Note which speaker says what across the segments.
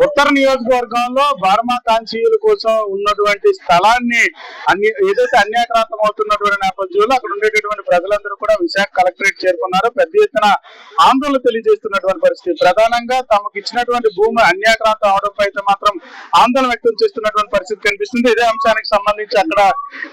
Speaker 1: ఉత్తర నియోజకవర్గంలో బర్మా కాంచీయుల కోసం ఉన్నటువంటి స్థలాన్ని ఏదైతే అన్యాక్రాంతం అవుతున్నటువంటి నేపథ్యంలో అక్కడ ఉండేటటువంటి ప్రజలందరూ కూడా విశాఖ కలెక్టరేట్ చేరుకున్నారు. పెద్ద ఎత్తున ఆందోళన తెలియజేస్తున్నటువంటి పరిస్థితి. ప్రధానంగా తమకు ఇచ్చినటువంటి భూమి అన్యాక్రాంతం అవడంపై అయితే మాత్రం ఆందోళన వ్యక్తం చేస్తున్నటువంటి పరిస్థితి కనిపిస్తుంది. ఇదే అంశానికి సంబంధించి అక్కడ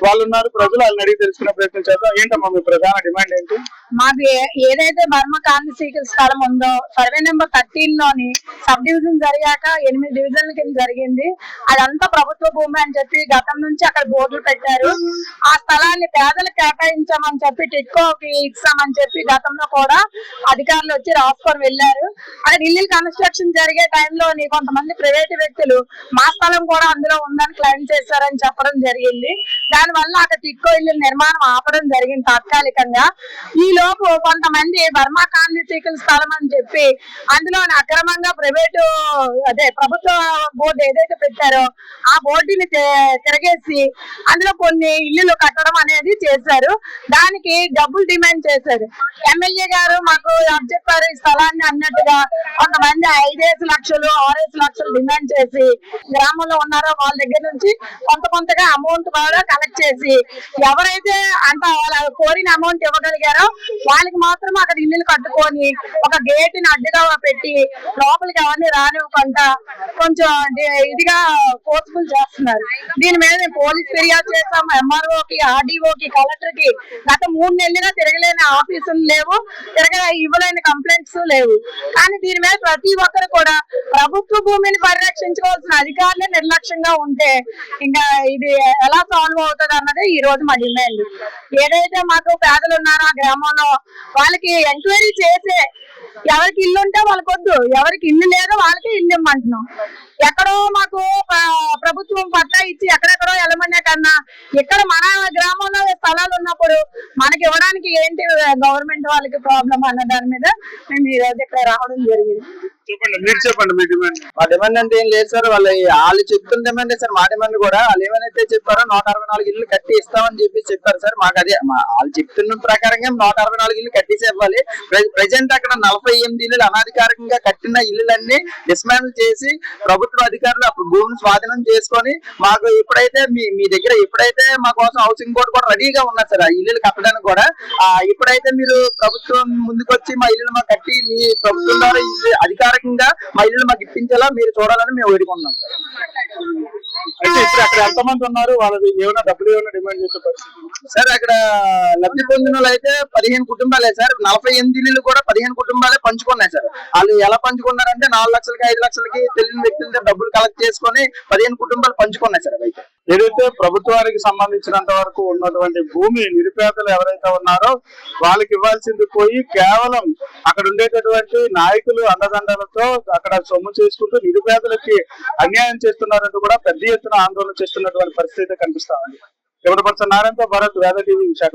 Speaker 1: వాళ్ళు ఉన్నారు, ప్రజలు వాళ్ళని అడిగి తెలుసుకునే ప్రయత్నం చేద్దాం. ఏంటమ్మా మీ ప్రధాన డిమాండ్ ఏంటి?
Speaker 2: మాది ఏదైతే బర్మా కాంచీయుల స్థలం ఉందో సర్వే నెంబర్ 13 లోని సబ్ డివిజన్ జరిగాక 8 డివిజన్ల కింద జరిగింది. అదంతా ప్రభుత్వ భూమి అని చెప్పి గతం నుంచి అక్కడ బోర్డులు పెట్టారు. ఆ స్థలాన్ని పేదలకు కేటాయించామని చెప్పి టిట్కోకి ఇచ్చామని చెప్పి గతంలో కూడా అధికారులు వచ్చి రాసుకొని వెళ్లారు. అక్కడ ఇల్లు కన్స్ట్రక్షన్ జరిగే టైంలోని కొంతమంది ప్రైవేట్ వ్యక్తులు మా స్థలం కూడా అందులో ఉందని క్లెయిమ్ చేశారని చెప్పడం జరిగింది. దాని వల్ల అక్కడ టిట్కో ఇల్లు నిర్మాణం ఆపడం జరిగింది తాత్కాలికంగా. ఈ లోపు కొంతమంది బర్మా కాంచీయుల స్థలం అని చెప్పి అందులో అక్రమంగా ప్రైవేటు ప్రభుత్వ బోర్డు ఏదైతే పెట్టారో ఆ బోర్డుని తిరగేసి అందులో కొన్ని ఇల్లులు కట్టడం అనేది చేశారు. దానికి డబ్బులు డిమాండ్ చేశారు. ఎమ్మెల్యే గారు మాకు చెప్పారు ఈ స్థలాన్ని అన్నట్టుగా కొంతమంది 5 లక్షలు 6 లక్షలు డిమాండ్ చేసి గ్రామంలో ఉన్నారో వాళ్ళ దగ్గర నుంచి కొంతగా అమౌంట్ కూడా కలెక్ట్ చేసి ఎవరైతే అంత కోరిన అమౌంట్ ఇవ్వగలిగారో వాళ్ళకి మాత్రం అక్కడ ఇల్లులు కట్టుకొని ఒక గేట్ ని అడ్డుగా పెట్టి లోపలికి ఎవరిని రానివ్వకుండా కొంచెం ఇదిగా ఫోర్స్ఫుల్ చేస్తున్నారు. దీని మీద మేము పోలీస్ ఫిర్యాదు చేసాం. ఎంఆర్ఓకి, ఆర్డీఓకి, కలెక్టర్ కి గత 3 నెలలుగా తిరగలేని ఆఫీసులు లేవు, ఇవ్వలేని కంప్లైంట్స్ లేవు. కానీ దీని మీద ప్రతి ఒక్కరు కూడా ప్రభుత్వ భూమిని పరిరక్షించుకోవాల్సిన అధికారులే నిర్లక్ష్యంగా ఉంటే ఇంకా ఇది ఎలా సాల్వ్ అవుతుంది అన్నది ఈ రోజు మా డిమాండ్. ఏదైతే మాకు పేదలు ఉన్నారో ఆ గ్రామంలో వాళ్ళకి ఎంక్వైరీ చేసే ఎవరికి ఇల్లు ఉంటే వాళ్ళకి వద్దు, ఎవరికి ఇల్లు లేదో వాళ్ళకి ఇల్లు ఇమ్మంటున్నాం. ఎక్కడో మాకు ప్రభుత్వం పట్టా ఇచ్చి ఎక్కడెక్కడో వెళ్ళమనే కన్నా ఇక్కడ మన గ్రామంలో స్థలాలు ఉన్నప్పుడు మనకి ఇవ్వడానికి ఏంటి గవర్నమెంట్ వాళ్ళకి ప్రాబ్లం అన్న దాని మీద మేము ఈ రోజు ఇక్కడ రావడం జరిగింది.
Speaker 1: చెప్పండి మీ డిమాండ్.
Speaker 3: మా డిమాండ్ అంటే ఏం లేదు సార్, వాళ్ళు చెప్తున్న డిమాండ్ సార్. మా డిమాండ్ కూడా వాళ్ళు ఏమైతే చెప్పారో 164 ఇల్లు కట్టి ఇస్తామని చెప్పారు సార్. మాకు అదే వాళ్ళు చెప్తున్న ప్రకారంగా 164 ఇల్లు కట్టేసి ఇవ్వాలి. ప్రజెంట్ అక్కడ 48 ఇల్లు అనాధికారికంగా కట్టిన ఇల్లులన్నీ డిస్మాంటిల్ చేసి ప్రభుత్వ అధికారులు అప్పుడు భూమిని స్వాధీనం చేసుకొని మాకు ఇప్పుడైతే మీ దగ్గర ఎప్పుడైతే మా కోసం హౌసింగ్ బోర్డు కూడా రెడీగా ఉన్నారు సార్ ఆ ఇల్లులు కట్టడానికి కూడా. ఇప్పుడైతే మీరు ప్రభుత్వం ముందుకొచ్చి మా ఇల్లులు మాకు కట్టి మీ ప్రభుత్వం ద్వారా అధికారికంగా మా ఇల్లు మాకు ఇప్పించేలా మీరు చూడాలని మేము వేడుకుంటున్నాం సార్.
Speaker 1: అయితే ఇప్పుడు అక్కడ ఎంతమంది ఉన్నారు? వాళ్ళది ఏమైనా డబ్బులు ఏమైనా డిమాండ్ చేసే పరిస్థితి
Speaker 3: సార్? అక్కడ లబ్ధి పొందిన వాళ్ళు అయితే 15 కుటుంబాలే సార్. 48 ఇల్లు కూడా 15 కుటుంబాలే పంచుకున్నాయి సార్. వాళ్ళు ఎలా పంచుకున్నారంటే 4 లక్షలకి 5 లక్షలకి తెలియని వ్యక్తులతో డబ్బులు కలెక్ట్ చేసుకుని 15 కుటుంబాలు పంచుకున్నాయి సార్. అయితే
Speaker 1: ఏదైతే ప్రభుత్వానికి సంబంధించినంత వరకు ఉన్నటువంటి భూమి నిరుపేదలు ఎవరైతే ఉన్నారో వాళ్ళకి ఇవ్వాల్సింది పోయి కేవలం అక్కడ ఉండేటటువంటి నాయకులు అండదండలతో అక్కడ సొమ్ము చేసుకుంటూ నిరుపేదలకి అన్యాయం చేస్తున్నారంటూ కూడా పెద్ద ఎత్తున ఆందోళన చేస్తున్నటువంటి పరిస్థితి కనిపిస్తా ఉంది. ఎవరి పర్సన్ నారాయణతో భరత్, వేద టీవీ, విశాఖ.